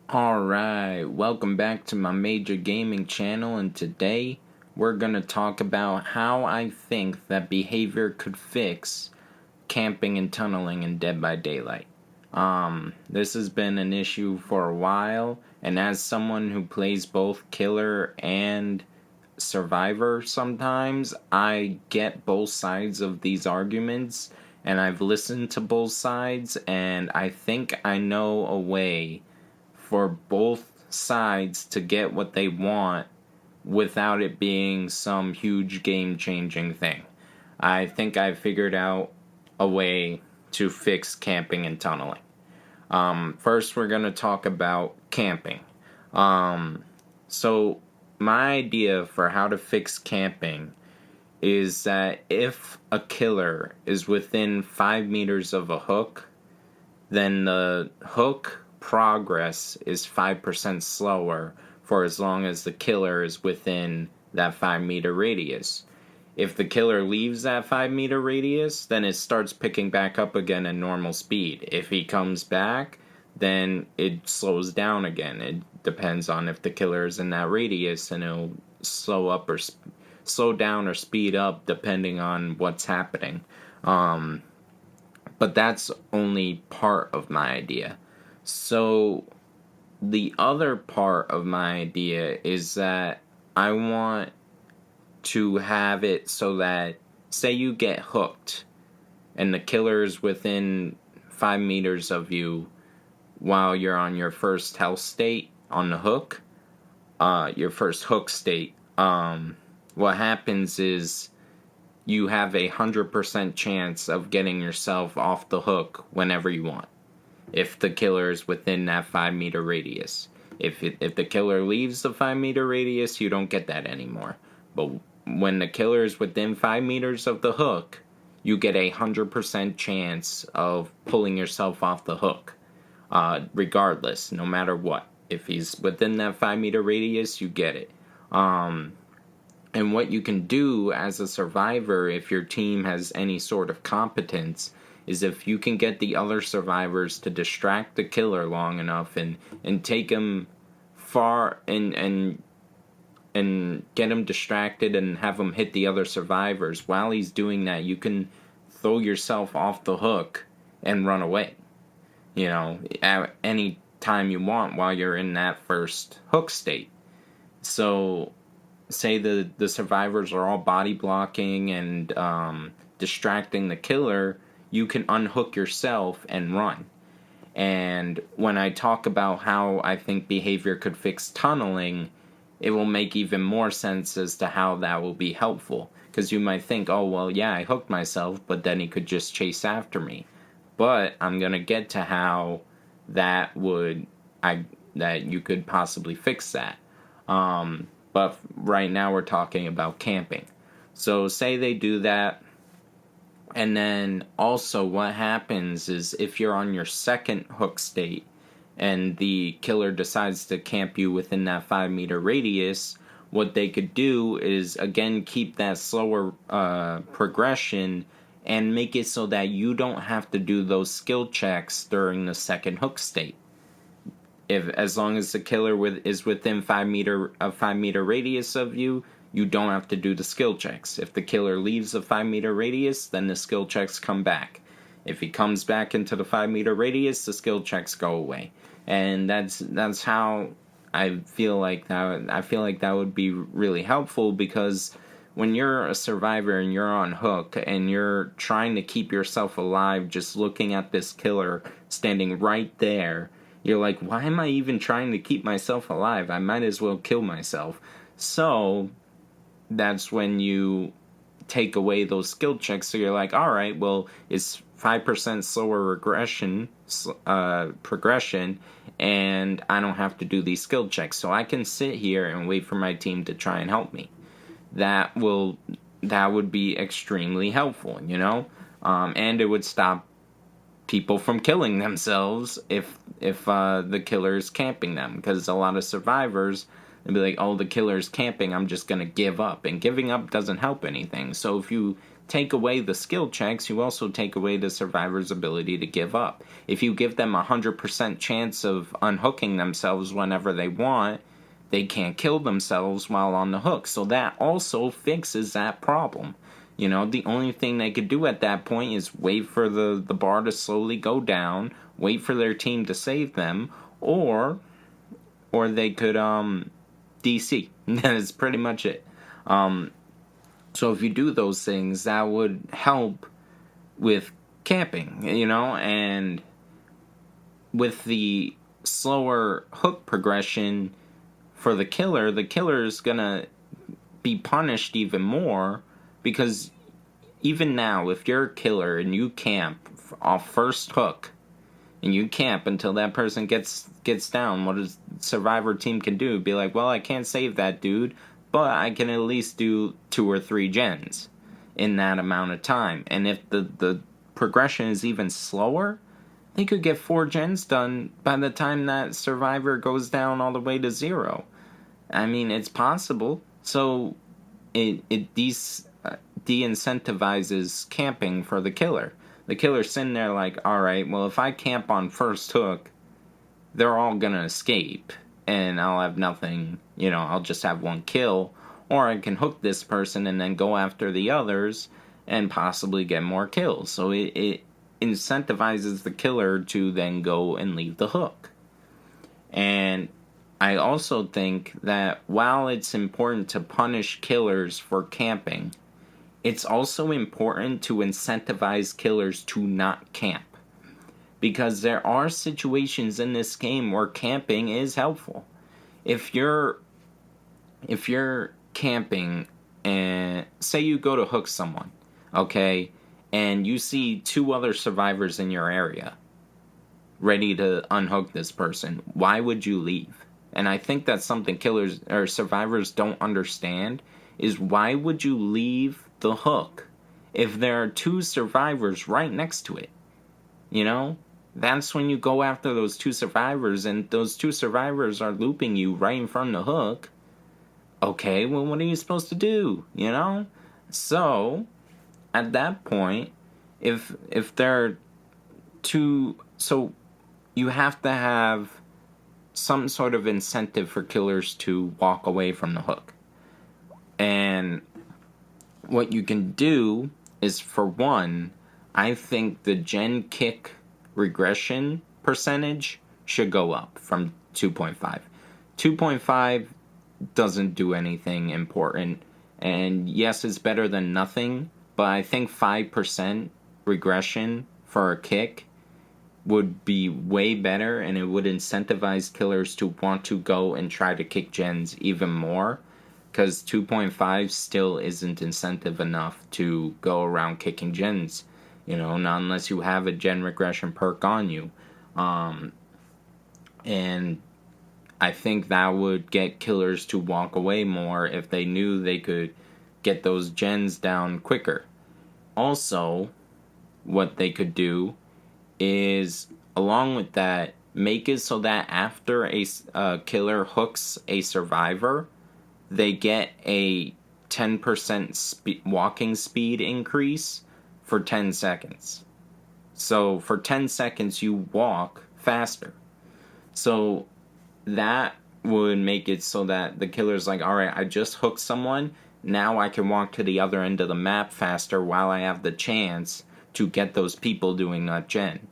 Alright, welcome back to my Majr gaming channel, and today we're gonna talk about how I think that behavior could fix camping and tunneling in Dead by Daylight. This has been an issue for a while, and as someone who plays both killer and survivor sometimes, I get both sides of these arguments, and I've listened to both sides, and I think I know a way for both sides to get what they want without it being some huge game changing thing. I think I figured out a way to fix camping and tunneling. First, we're going to talk about camping. So, my idea for how to fix camping is that if a killer is within 5 meters of a hook, then the hook progress is 5% slower for as long as the killer is within that 5 meter radius. If the killer leaves that 5 meter radius, then it starts picking back up again at normal speed. If he comes back, then it slows down again. It depends on if the killer is in that radius, and it'll slow down or speed up depending on what's happening. But that's only part of my idea. So the other part of my idea is that I want to have it so that, say you get hooked and the killer is within 5 meters of you while you're on your first health state on the hook, your first hook state, what happens is you have 100% chance of getting yourself off the hook whenever you want, if the killer is within that 5 meter radius. If the killer leaves the 5 meter radius, you don't get that anymore. But when the killer is within 5 meters of the hook, you get 100% chance of pulling yourself off the hook, regardless, no matter what. If he's within that 5 meter radius, you get it. And what you can do as a survivor, if your team has any sort of competence, is if you can get the other survivors to distract the killer long enough and take him far and get him distracted and have him hit the other survivors. While he's doing that, you can throw yourself off the hook and run away. At any time you want while you're in that first hook state. So, say the survivors are all body blocking and distracting the killer, you can unhook yourself and run. And when I talk about how I think behavior could fix tunneling, it will make even more sense as to how that will be helpful. Because you might think, oh, well, yeah, I hooked myself, but then he could just chase after me. But I'm going to get to how that you could possibly fix that. But right now we're talking about camping. So say they do that, and then also what happens is if you're on your second hook state and the killer decides to camp you within that 5 meter radius, what they could do is, again, keep that slower progression and make it so that you don't have to do those skill checks during the second hook state. As long as the killer is within 5 meter radius of you, you don't have to do the skill checks. If the killer leaves the 5 meter radius, then the skill checks come back. If he comes back into the 5 meter radius, the skill checks go away. And that's how I feel like that. I feel like that would be really helpful, because when you're a survivor and you're on hook and you're trying to keep yourself alive just looking at this killer standing right there, you're like, why am I even trying to keep myself alive? I might as well kill myself. So that's when you take away those skill checks. So you're like, all right, well, it's 5% slower progression, and I don't have to do these skill checks. So I can sit here and wait for my team to try and help me. That would be extremely helpful, and it would stop people from killing themselves if the killer is camping them, because a lot of survivors, they'll be like, oh, the killer's camping, I'm just gonna give up, and giving up doesn't help anything. So if you take away the skill checks, you also take away the survivor's ability to give up. If you give them 100% chance of unhooking themselves whenever they want, they can't kill themselves while on the hook. So that also fixes that problem. You know, the only thing they could do at that point is wait for the bar to slowly go down, wait for their team to save them, or they could DC. That is pretty much it. So if you do those things, that would help with camping, you know, and with the slower hook progression for the killer is gonna be punished even more, because even now, if you're a killer and you camp off first hook, and you camp until that person gets down, what a survivor team can do, be like, well, I can't save that dude, but I can at least do 2 or 3 gens in that amount of time. And if the progression is even slower, they could get 4 gens done by the time that survivor goes down all the way to 0. I mean, it's possible. So it de-incentivizes camping for the killer. The killer's sitting there like, alright, well, if I camp on first hook, they're all gonna escape, and I'll have nothing, you know, I'll just have 1 kill, or I can hook this person and then go after the others and possibly get more kills. So it incentivizes the killer to then go and leave the hook. And I also think that while it's important to punish killers for camping, it's also important to incentivize killers to not camp. Because there are situations in this game where camping is helpful. If you're camping and say you go to hook someone, okay, and you see 2 other survivors in your area ready to unhook this person, why would you leave? And I think that's something killers or survivors don't understand, is why would you leave the hook if there are 2 survivors right next to it? You know? That's when you go after those 2 survivors, and those 2 survivors are looping you right in front of the hook. Okay, well, what are you supposed to do? You know? So, at that point, if there are 2... So, you have to have some sort of incentive for killers to walk away from the hook. And what you can do is, for one, I think the gen kick regression percentage should go up from 2.5. 2.5 doesn't do anything important, and yes, it's better than nothing, but I think 5% regression for a kick would be way better, and it would incentivize killers to want to go and try to kick gens even more, because 2.5 still isn't incentive enough to go around kicking gens, you know, not unless you have a gen regression perk on you. And I think that would get killers to walk away more if they knew they could get those gens down quicker. Also, what they could do is, along with that, make it so that after a killer hooks a survivor, they get a 10% walking speed increase for 10 seconds. So for 10 seconds, you walk faster. So that would make it so that the killer's like, alright, I just hooked someone, now I can walk to the other end of the map faster while I have the chance to get those people doing that gen.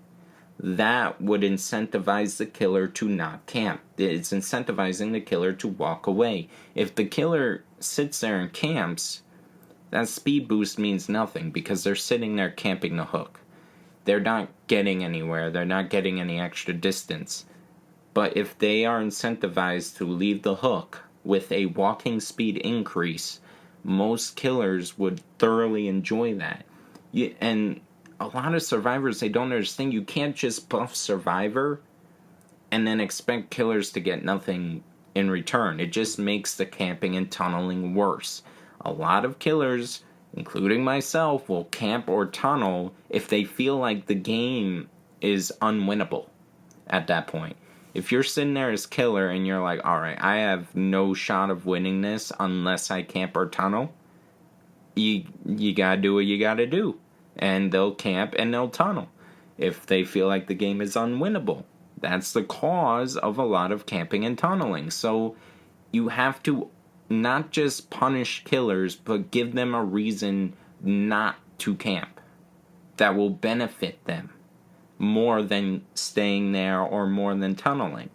That would incentivize the killer to not camp. It's incentivizing the killer to walk away. If the killer sits there and camps, that speed boost means nothing, because they're sitting there camping the hook. They're not getting anywhere. They're not getting any extra distance. But if they are incentivized to leave the hook with a walking speed increase, most killers would thoroughly enjoy that. And a lot of survivors, they don't understand, you can't just buff survivor and then expect killers to get nothing in return. It just makes the camping and tunneling worse. A lot of killers, including myself, will camp or tunnel if they feel like the game is unwinnable at that point. If you're sitting there as killer and you're like, alright, I have no shot of winning this unless I camp or tunnel, you gotta do what you gotta do. And they'll camp and they'll tunnel if they feel like the game is unwinnable. That's the cause of a lot of camping and tunneling. So you have to not just punish killers, but give them a reason not to camp that will benefit them more than staying there or more than tunneling.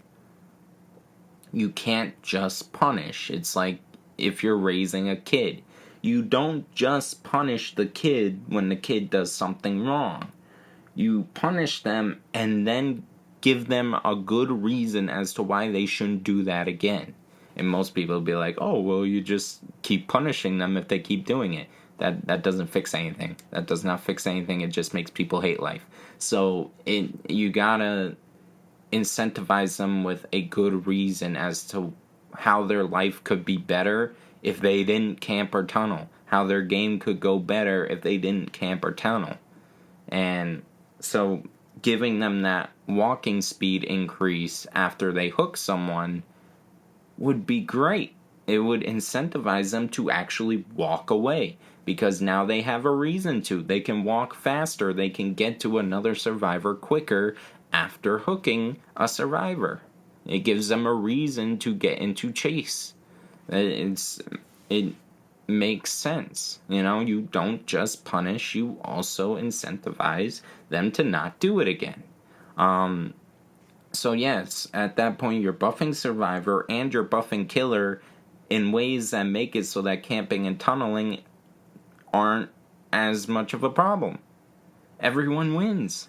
You can't just punish. It's like if you're raising a kid. You don't just punish the kid when the kid does something wrong. You punish them and then give them a good reason as to why they shouldn't do that again. And most people will be like, oh, well, you just keep punishing them if they keep doing it. That doesn't fix anything. That does not fix anything. It just makes people hate life. So you gotta incentivize them with a good reason as to how their life could be better if they didn't camp or tunnel. How their game could go better if they didn't camp or tunnel. And so giving them that walking speed increase after they hook someone would be great. It would incentivize them to actually walk away because now they have a reason to. They can walk faster. They can get to another survivor quicker after hooking a survivor. It gives them a reason to get into chase. It makes sense. You don't just punish, you also incentivize them to not do it again. So yes, at that point you're buffing survivor and you're buffing killer in ways that make it so that camping and tunneling aren't as much of a problem. Everyone wins.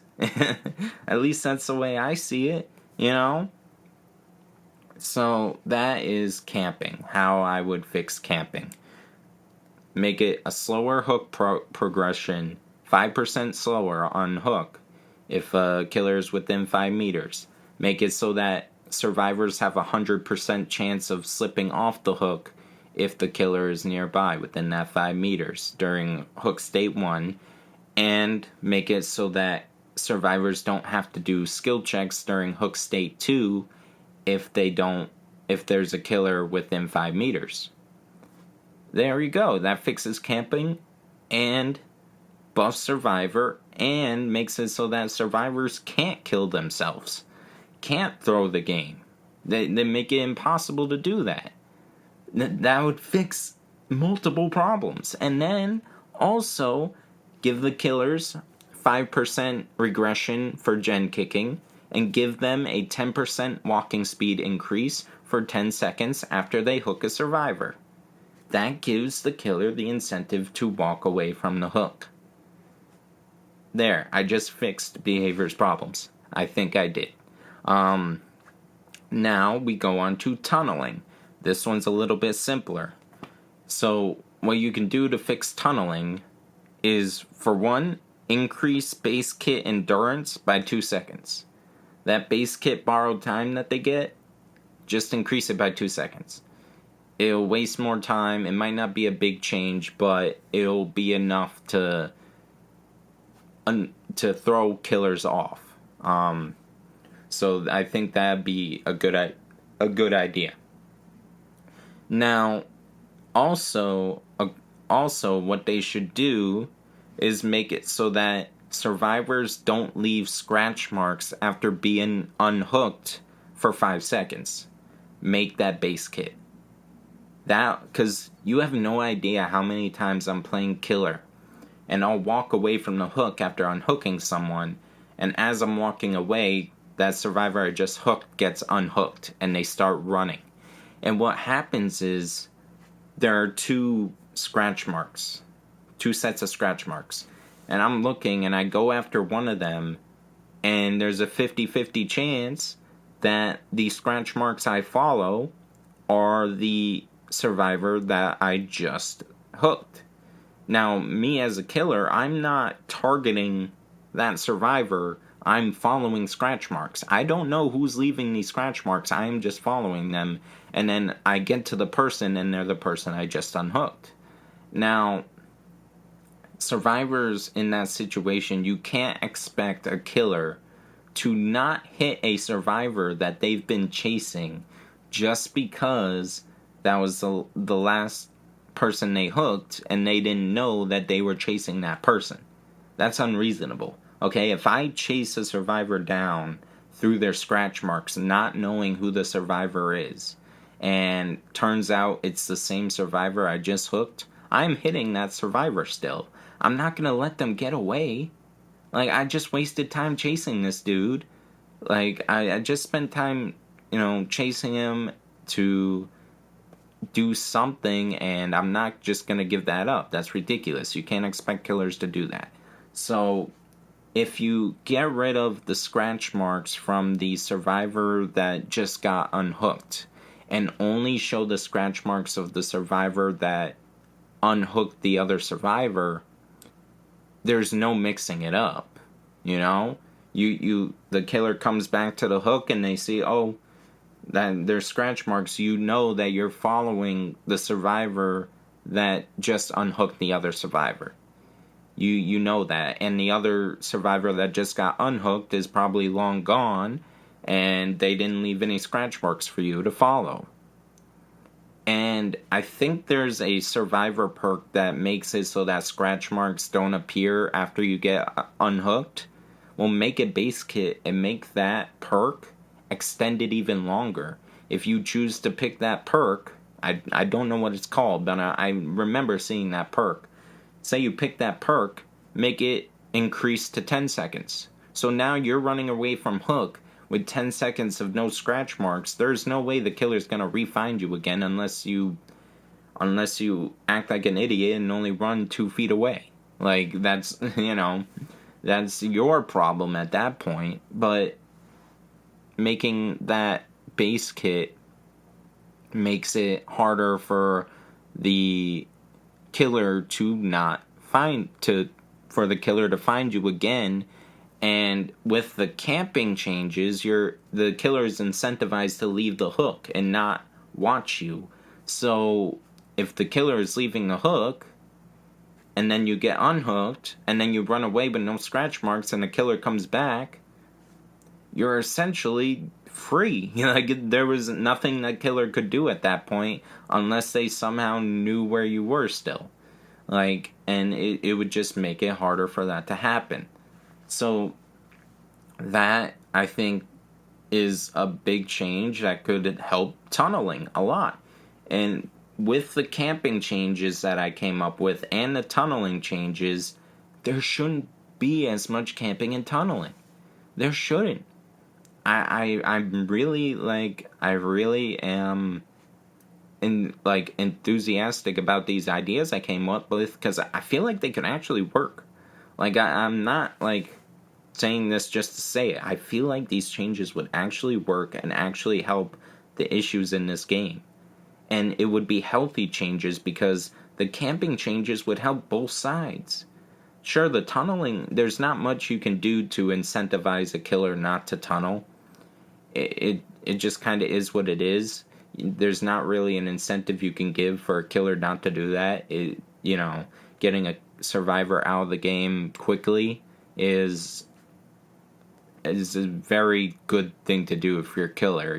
At least that's the way I see it, So that is camping, how I would fix camping. Make it a slower hook progression, 5% slower on hook if a killer is within 5 meters. Make it so that survivors have a 100% chance of slipping off the hook if the killer is nearby within that 5 meters during hook state 1. And make it so that survivors don't have to do skill checks during hook state 2 if there's a killer within 5 meters. There you go. That fixes camping and buffs survivor and makes it so that survivors can't kill themselves, can't throw the game. They make it impossible to do that. That would fix multiple problems. And then also give the killers 5% regression for gen kicking and give them a 10% walking speed increase for 10 seconds after they hook a survivor. That gives the killer the incentive to walk away from the hook. There, I just fixed behavior's problems. I think I did. Now we go on to tunneling. This one's a little bit simpler. So what you can do to fix tunneling is, for one, increase base kit endurance by 2 seconds. That base kit borrowed time that they get, just increase it by 2 seconds. It'll waste more time. It might not be a big change, but it'll be enough to throw killers off. So I think that'd be a good idea. Now, also what they should do is make it so that survivors don't leave scratch marks after being unhooked for 5 seconds. Make that base kit. Because you have no idea how many times I'm playing killer, and I'll walk away from the hook after unhooking someone, and as I'm walking away, that survivor I just hooked gets unhooked, and they start running. And what happens is, there are 2 scratch marks, 2 sets of scratch marks, and I'm looking, and I go after one of them, and there's a 50-50 chance that the scratch marks I follow are the survivor that I just hooked. Now, me as a killer, I'm not targeting that survivor. I'm following scratch marks. I don't know who's leaving these scratch marks. I am just following them. And then I get to the person, and they're the person I just unhooked. Now, survivors in that situation, you can't expect a killer to not hit a survivor that they've been chasing just because that was the last person they hooked and they didn't know that they were chasing that person. That's unreasonable. Okay, if I chase a survivor down through their scratch marks, not knowing who the survivor is, and turns out it's the same survivor I just hooked, I'm hitting that survivor still. I'm not gonna let them get away. Like, I just wasted time chasing this dude. Like, I just spent time, chasing him to do something, and I'm not just gonna give that up. That's ridiculous. You can't expect killers to do that. So, if you get rid of the scratch marks from the survivor that just got unhooked, and only show the scratch marks of the survivor that unhooked the other survivor, there's no mixing it up. The killer comes back to the hook and they see, oh, that there's scratch marks. You know that you're following the survivor that just unhooked the other survivor. You know that, and the other survivor that just got unhooked is probably long gone, and they didn't leave any scratch marks for you to follow. And I think there's a survivor perk that makes it so that scratch marks don't appear after you get unhooked. Well, make a base kit and make that perk extended even longer. If you choose to pick that perk, I don't know what it's called, but I remember seeing that perk. Say you pick that perk, make it increase to 10 seconds. So now you're running away from hook with 10 seconds of no scratch marks. There's no way the killer's going to re-find you again unless you act like an idiot and only run 2 feet away. Like, that's, that's your problem at that point. But making that base kit makes it harder for the killer for the killer to find you again. And with the camping changes, the killer is incentivized to leave the hook and not watch you. So if the killer is leaving the hook and then you get unhooked and then you run away with no scratch marks and the killer comes back, you're essentially free. Like, there was nothing that killer could do at that point unless they somehow knew where you were still. Like, and it would just make it harder for that to happen. So that, I think, is a big change that could help tunneling a lot. And with the camping changes that I came up with and the tunneling changes, there shouldn't be as much camping and tunneling. There shouldn't. I really am enthusiastic about these ideas I came up with, because I feel like they could actually work. Like, I'm not saying this just to say it. I feel like these changes would actually work and actually help the issues in this game. And it would be healthy changes, because the camping changes would help both sides. Sure, the tunneling, there's not much you can do to incentivize a killer not to tunnel. It just kind of is what it is. There's not really an incentive you can give for a killer not to do that. Getting a survivor out of the game quickly is a very good thing to do if you're a killer,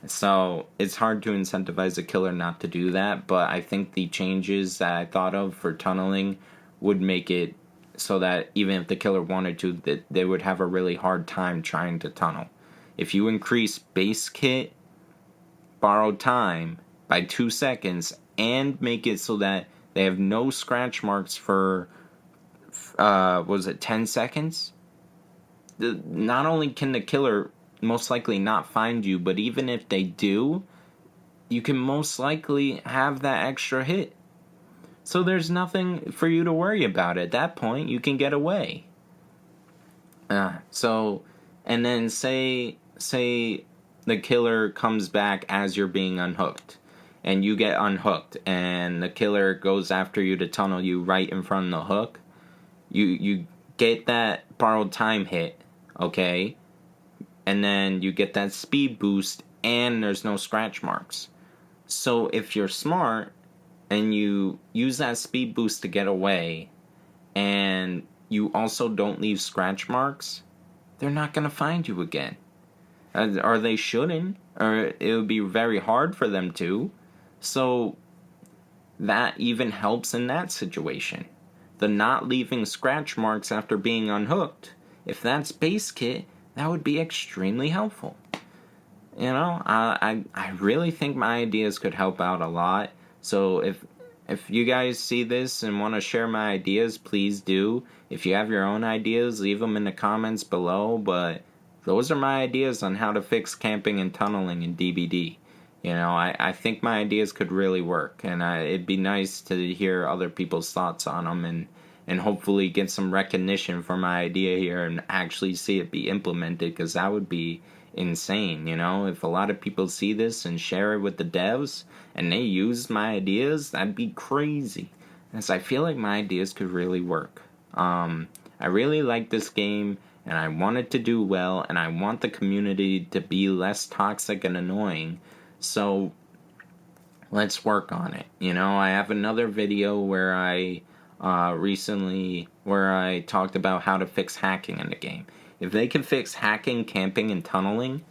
So it's hard to incentivize a killer not to do that, but I think the changes that I thought of for tunneling would make it so that even if the killer wanted to, that they would have a really hard time trying to tunnel. If you increase base kit borrowed time by 2 seconds and make it so that they have no scratch marks for 10 seconds, not only can the killer most likely not find you, but even if they do, you can most likely have that extra hit. So there's nothing for you to worry about at that point. You can get away. And then say the killer comes back as you're being unhooked, and you get unhooked, and the killer goes after you to tunnel you right in front of the hook. You get that borrowed time hit, okay? And then you get that speed boost, and there's no scratch marks. So if you're smart and you use that speed boost to get away, and you also don't leave scratch marks, they're not going to find you again. Or they shouldn't, or it would be very hard for them to. So that even helps in that situation. The not leaving scratch marks after being unhooked, if that's base kit, that would be extremely helpful. I really think my ideas could help out a lot. So if you guys see this and want to share my ideas, please do. If you have your own ideas, leave them in the comments below. But those are my ideas on how to fix camping and tunneling in DBD. I think my ideas could really work, and it'd be nice to hear other people's thoughts on them, and hopefully get some recognition for my idea here and actually see it be implemented, because that would be insane. If a lot of people see this and share it with the devs and they use my ideas, that'd be crazy, as I feel like my ideas could really work. I really like this game, and I want it to do well, and I want the community to be less toxic and annoying. So let's work on it. I have another video where I talked about how to fix hacking in the game. If they can fix hacking, camping, and tunneling,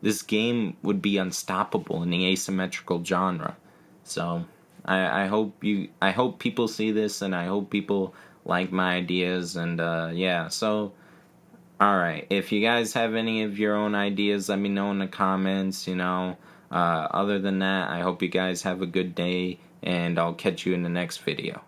this game would be unstoppable in the asymmetrical genre. So I hope people see this, and I hope people like my ideas. And yeah, so alright, if you guys have any of your own ideas, let me know in the comments. Other than that, I hope you guys have a good day, and I'll catch you in the next video.